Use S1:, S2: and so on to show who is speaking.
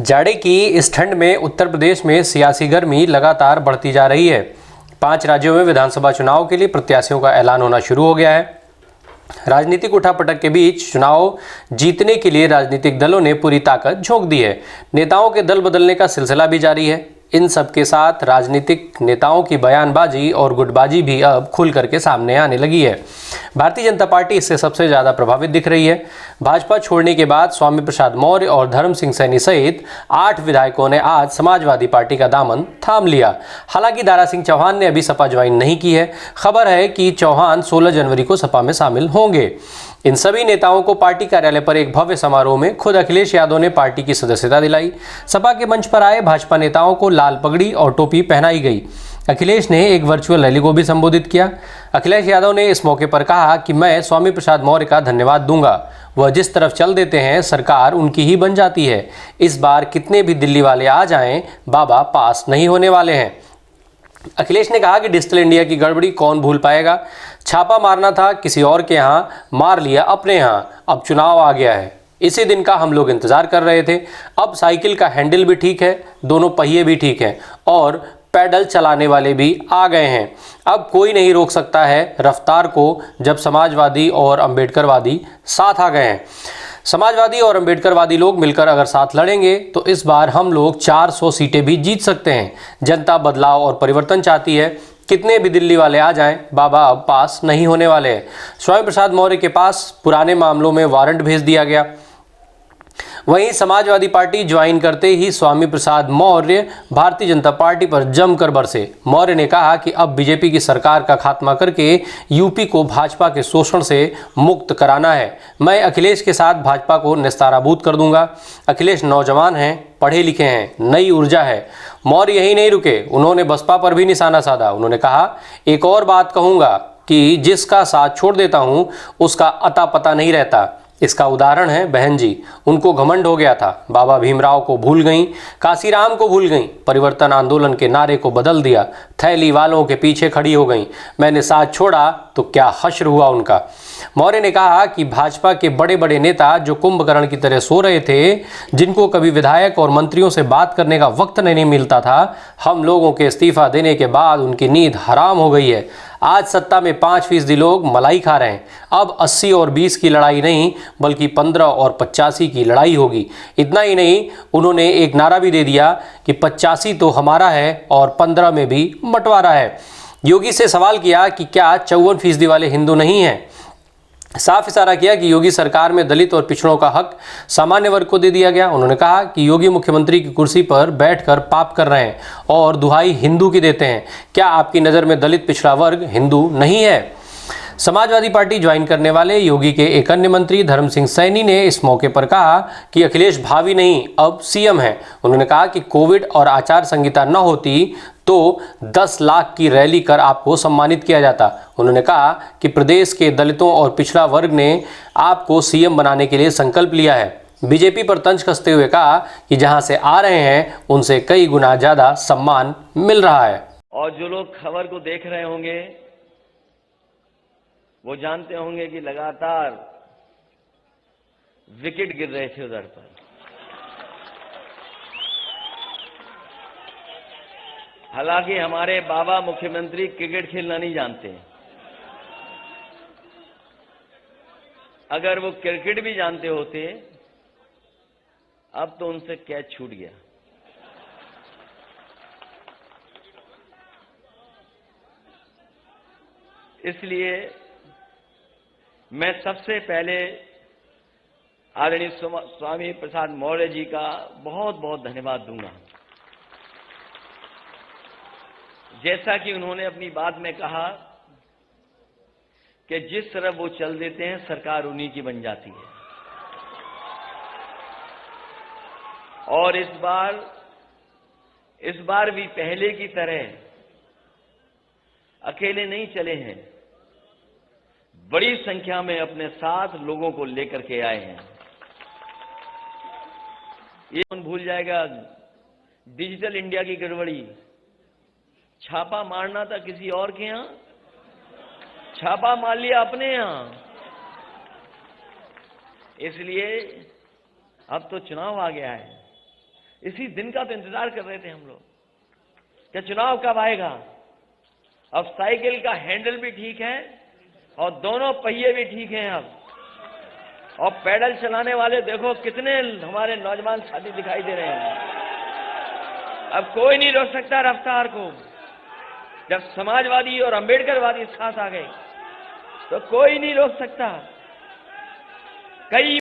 S1: जाड़े की इस ठंड में उत्तर प्रदेश में सियासी गर्मी लगातार बढ़ती जा रही है। 5 राज्यों में विधानसभा चुनाव के लिए प्रत्याशियों का ऐलान होना शुरू हो गया है। राजनीतिक उठापटक के बीच चुनाव जीतने के लिए राजनीतिक दलों ने पूरी ताकत झोंक दी है। नेताओं के दल बदलने का सिलसिला भी जारी है। इन सब के साथ राजनीतिक नेताओं की बयानबाजी और गुटबाजी भी अब खुल करके सामने आने लगी है। भारतीय जनता पार्टी इससे सबसे ज़्यादा प्रभावित दिख रही है। भाजपा छोड़ने के बाद स्वामी प्रसाद मौर्य और धर्म सिंह सैनी सहित 8 विधायकों ने आज समाजवादी पार्टी का दामन थाम लिया। हालांकि दारा सिंह चौहान ने अभी सपा ज्वाइन नहीं की है। खबर है कि चौहान 16 जनवरी को सपा में शामिल होंगे। इन सभी नेताओं को पार्टी कार्यालय पर एक भव्य समारोह में खुद अखिलेश यादव ने पार्टी की सदस्यता दिलाई। सपा के मंच पर आए भाजपा नेताओं को लाल पगड़ी और टोपी पहनाई गई। अखिलेश ने एक वर्चुअल रैली को भी संबोधित किया। अखिलेश यादव ने इस मौके पर कहा कि मैं स्वामी प्रसाद मौर्य का धन्यवाद दूंगा। वह जिस तरफ चल देते हैं सरकार उनकी ही बन जाती है। इस बार कितने भी दिल्ली वाले आ जाएं, बाबा पास नहीं होने वाले हैं। अखिलेश ने कहा कि डिजिटल इंडिया की गड़बड़ी कौन भूल पाएगा। छापा मारना था किसी और के यहाँ, मार लिया अपने यहाँ। अब चुनाव आ गया है, इसी दिन का हम लोग इंतजार कर रहे थे। अब साइकिल का हैंडल भी ठीक है, दोनों पहिए भी ठीक हैं और पैडल चलाने वाले भी आ गए हैं। अब कोई नहीं रोक सकता है रफ्तार को, जब समाजवादी और अंबेडकरवादी साथ आ गए हैं। समाजवादी और अंबेडकरवादी लोग मिलकर अगर साथ लड़ेंगे तो इस बार हम लोग 400 सीटें भी जीत सकते हैं। जनता बदलाव और परिवर्तन चाहती है। कितने भी दिल्ली वाले आ जाएं, बाबा अब पास नहीं होने वाले हैं। स्वामी प्रसाद मौर्य के पास पुराने मामलों में वारंट भेज दिया गया। वहीं समाजवादी पार्टी ज्वाइन करते ही स्वामी प्रसाद मौर्य भारतीय जनता पार्टी पर जमकर बरसे। मौर्य ने कहा कि अब बीजेपी की सरकार का खात्मा करके यूपी को भाजपा के शोषण से मुक्त कराना है। मैं अखिलेश के साथ भाजपा को निस्ताराबूत कर दूंगा। अखिलेश नौजवान हैं, पढ़े लिखे हैं, नई ऊर्जा है। मौर्य यही नहीं रुके, उन्होंने बसपा पर भी निशाना साधा। उन्होंने कहा, एक और बात कहूंगा कि जिसका साथ छोड़ देता हूं उसका अता पता नहीं रहता। इसका उदाहरण है बहन जी, उनको घमंड हो गया था। बाबा भीमराव को भूल गईं, काशीराम को भूल गईं, परिवर्तन आंदोलन के नारे को बदल दिया, थैली वालों के पीछे खड़ी हो गईं। मैंने साथ छोड़ा तो क्या हश्र हुआ उनका। मौर्य ने कहा कि भाजपा के बड़े बड़े नेता जो कुंभकर्ण की तरह सो रहे थे, जिनको कभी विधायक और मंत्रियों से बात करने का वक्त नहीं मिलता था, हम लोगों के इस्तीफा देने के बाद उनकी नींद हराम हो गई है। आज सत्ता में 5% लोग मलाई खा रहे हैं। अब 80 और 20 की लड़ाई नहीं बल्कि 15 और 85 की लड़ाई होगी। इतना ही नहीं, उन्होंने एक नारा भी दे दिया कि 85 तो हमारा है और 15 में भी बंटवारा है। योगी से सवाल किया कि क्या 54% वाले हिंदू नहीं हैं। साफ इशारा किया कि योगी सरकार में दलित और पिछड़ों का हक सामान्य वर्ग को दे दिया गया। उन्होंने कहा कि योगी मुख्यमंत्री की कुर्सी पर बैठकर पाप कर रहे हैं और दुहाई हिंदू की देते हैं। क्या आपकी नज़र में दलित पिछड़ा वर्ग हिंदू नहीं है? समाजवादी पार्टी ज्वाइन करने वाले योगी के एक अन्य मंत्री धर्म सिंह सैनी ने इस मौके पर कहा कि अखिलेश भावी नहीं अब सीएम है। उन्होंने कहा कि कोविड और आचार संहिता न होती तो 10 लाख की रैली कर आपको सम्मानित किया जाता। उन्होंने कहा कि प्रदेश के दलितों और पिछड़ा वर्ग ने आपको सीएम बनाने के लिए संकल्प लिया है। बीजेपी पर तंज कसते हुए कहा कि जहां से आ रहे हैं उनसे कई गुना ज्यादा सम्मान मिल रहा है।
S2: और जो लोग खबर को देख रहे होंगे वो जानते होंगे कि लगातार विकेट गिर रहे थे उधर पर। हालांकि हमारे बाबा मुख्यमंत्री क्रिकेट खेलना नहीं जानते। अगर वो क्रिकेट भी जानते होते अब तो उनसे कैच छूट गया। इसलिए मैं सबसे पहले आदरणीय स्वामी प्रसाद मौर्य जी का बहुत बहुत धन्यवाद दूंगा। जैसा कि उन्होंने अपनी बात में कहा कि जिस तरह वो चल देते हैं सरकार उन्हीं की बन जाती है। और इस बार भी पहले की तरह अकेले नहीं चले हैं, बड़ी संख्या में अपने साथ लोगों को लेकर के आए हैं। ये कौन भूल जाएगा डिजिटल इंडिया की गड़बड़ी। छापा मारना था किसी और के यहां, छापा मार लिया अपने यहां। इसलिए अब तो चुनाव आ गया है, इसी दिन का तो इंतजार कर रहे थे हम लोग कि चुनाव कब आएगा। अब साइकिल का हैंडल भी ठीक है और दोनों पहिए भी ठीक हैं अब, और पैडल चलाने वाले देखो कितने हमारे नौजवान साथी दिखाई दे रहे हैं। अब कोई नहीं रोक सकता रफ्तार को। जब समाजवादी और अंबेडकरवादी साथ आ गए तो कोई नहीं रोक सकता। कई